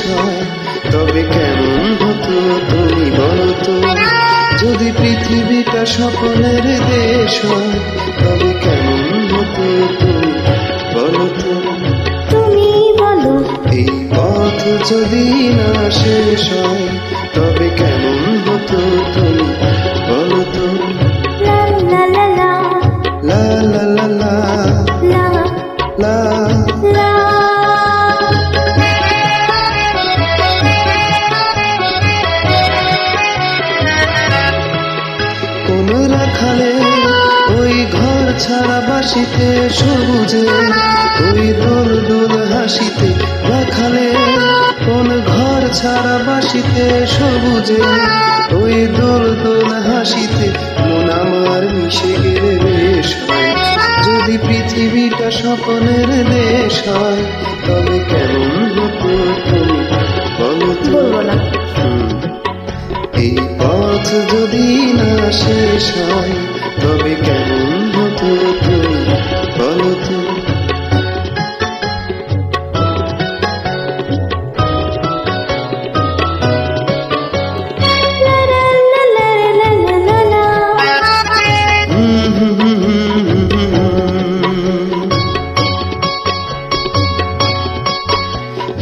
হয় তবে কেমন হতো তুমি বলো তো। যদি পৃথিবীটা স্বপ্নের দেশ হয় তবে কেমন হতো তুমি বলো তো। তুমি বলো এই পথ যদি না শেষ হয় তবে কেমন হতো তুমি বলো তো। লা লা লা লা লা লা লা লা লা লা লা। কোন রাখালে ওই ঘর ছাড়া বাসিতে সবুজে ওই দোল দোল হাসিতে রাখালে কোন ঘর ছাড়া বাসিতে সবুজে ওই দোল দোল হাসিতে মন আমার মিশে গেলে বেশ হয়। যদি পৃথিবীটা স্বপ্নের দেশ হয় তবে কেমন হতো তুমি বলো তো। বলবো না। এই পথ যদি না শেষ হয় তবে কেমন হতো তুমি বলো তো।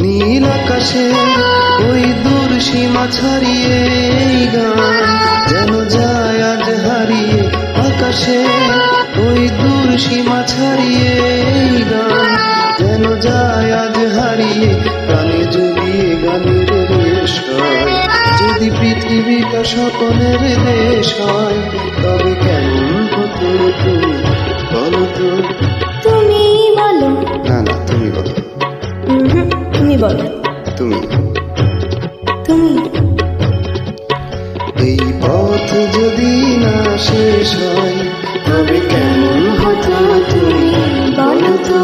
নীল আকাশে ওই দূর সীমা ছাড়িয়ে এই গান যেন যায় আজ হারিয়ে। আকাশে ওই দূর সীমা ছাড়িয়ে এই গান যেন যায় আজ হারিয়ে। প্রাণে জড়িয়ে গানের রেশ হয় যদি পৃথিবীটা স্বপ্নের দেশ হয় তবে কেমন হতো তুমি বলো তো। তুমি বলো। না না তুমি বলো। তুমি বলো। তুমি তুমি এই পথ যদি না শেষ হয় তবে কেমন হতো তুমি বলো তো।